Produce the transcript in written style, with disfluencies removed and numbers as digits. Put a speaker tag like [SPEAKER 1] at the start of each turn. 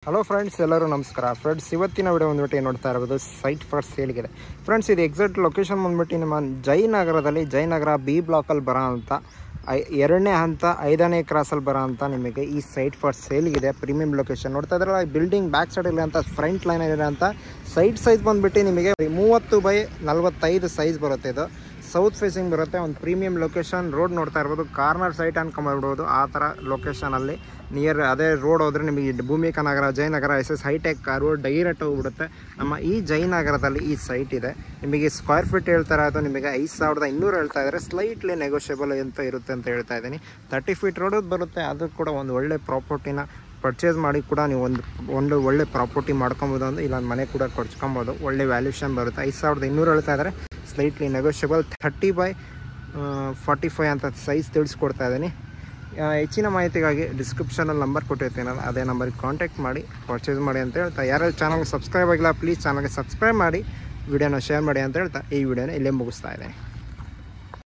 [SPEAKER 1] Hello friends, ಎಲ್ಲರೂ ನಮಸ್ಕಾರ. Friends, ಇವತ್ತಿನ ವಿಡಿಯೋ ಬಂದ್ಬಿಟ್ಟು ನೋಡ್ತಾ ಇರೋದು ಸೈಟ್ ಫಾರ್ ಸೇಲ್ಗಿದೆ. ಫ್ರೆಂಡ್ಸ್, ಇದು ಎಕ್ಸಾಕ್ಟ್ ಲೊಕೇಶನ್ ಬಂದ್ಬಿಟ್ಟು ನಿಮ್ಮ ಜಯನಗರದಲ್ಲಿ, ಜಯನಗರ ಬಿ ಬ್ಲಾಕಲ್ಲಿ ಬರೋ ಅಂಥ 2ನೇ ಹಂತ 5ನೇ ಕ್ರಾಸಲ್ಲಿ ಬರೋ ಅಂಥ ನಿಮಗೆ ಈ ಸೈಟ್ ಫಾರ್ ಸೇಲ್ಗಿದೆ. ಪ್ರೀಮಿಯಂ ಲೊಕೇಶನ್ ನೋಡ್ತಾ ಇದ್ರಲ್ಲ, ಬಿಲ್ಡಿಂಗ್ ಬ್ಯಾಕ್ ಸೈಡ್ ಇಲ್ಲ ಅಂತ ಫ್ರಂಟ್ ಲೈನ್ ಇದೆ ಅಂತ. ಸೈಟ್ ಸೈಜ್ ಬಂದ್ಬಿಟ್ಟು ನಿಮಗೆ 30x45 ಸೈಜ್ ಬರುತ್ತೆ. ಇದು ಸೌತ್ ಫೇಸಿಂಗ್ ಬರುತ್ತೆ. ಒಂದು ಪ್ರೀಮಿಯಂ ಲೊಕೇಶನ್. ರೋಡ್ ನೋಡ್ತಾ ಇರ್ಬೋದು, ಕಾರ್ನರ್ ಸೈಟ್ ಅನ್ಕೊಂಡ್ಬಿಡ್ಬೋದು. ಆ ಥರ ಲೊಕೇಶನಲ್ಲಿ ನಿಯರ್ ಅದೇ ರೋಡ್ ಹೋದರೆ ನಿಮಗೆ Bhumika Nagar, Jayanagar, SS hitech road direct ಹೋಗ್ಬಿಡುತ್ತೆ. ನಮ್ಮ ಈ ಜಯನಗರದಲ್ಲಿ ಈ ಸೈಟ್ ಇದೆ. ನಿಮಗೆ ಸ್ಕ್ವೇರ್ ಫೀಟ್ ಹೇಳ್ತಾ ಇರೋದು ನಿಮಗೆ 5200 ಹೇಳ್ತಾ ಇದ್ದಾರೆ. ಸ್ಲೈಟ್ಲಿ ನೆಗೋಷಿಯಬಲ್ ಅಂತ ಇರುತ್ತೆ ಅಂತ ಹೇಳ್ತಾ ಇದ್ದೀನಿ. 30 ಫೀಟ್ ರೋಡ್ ಬರುತ್ತೆ. ಅದು ಕೂಡ ಒಂದು ಒಳ್ಳೆ ಪ್ರಾಪರ್ಟಿನ ಪರ್ಚೇಸ್ ಮಾಡಿ ಕೂಡ ನೀವು ಒಂದು ಒಳ್ಳೆ ಪ್ರಾಪರ್ಟಿ ಮಾಡ್ಕೊಬೋದು. ಅಂದ್ರೆ ಇಲ್ಲ ಮನೆ ಕೂಡ ಕೊಡ್ಸ್ಕೊಬೋದು. ಒಳ್ಳೆ ವ್ಯಾಲ್ಯೂಷನ್ ಬರುತ್ತೆ. 5200 ಹೇಳ್ತಾ ಇದ್ದಾರೆ. Slightly negotiable. 30x45 ಅಂತ ಸೈಜ್ ತಿಳಿಸ್ಕೊಡ್ತಾ ಇದ್ದೀನಿ. ಹೆಚ್ಚಿನ ಮಾಹಿತಿಗಾಗಿ ಡಿಸ್ಕ್ರಿಪ್ಷನಲ್ಲಿ ನಂಬರ್ ಕೊಟ್ಟಿರ್ತೀನಲ್ಲ, ಅದೇ ನಂಬರಿಗೆ ಕಾಂಟ್ಯಾಕ್ಟ್ ಮಾಡಿ ಪರ್ಚೇಸ್ ಮಾಡಿ ಅಂತ ಹೇಳ್ತಾ, ಯಾರ್ಯಾರು ಚಾನಲ್ಗೆ ಸಬ್ಸ್ಕ್ರೈಬ್ ಆಗಿಲ್ಲ ಪ್ಲೀಸ್ ಚಾನಲ್ಗೆ ಸಬ್ಸ್ಕ್ರೈಬ್ ಮಾಡಿ, ವಿಡಿಯೋನ ಶೇರ್ ಮಾಡಿ ಅಂತ ಹೇಳ್ತಾ ಈ ವಿಡಿಯೋನ ಇಲ್ಲೇ ಮುಗಿಸ್ತಾ ಇದ್ದೀನಿ.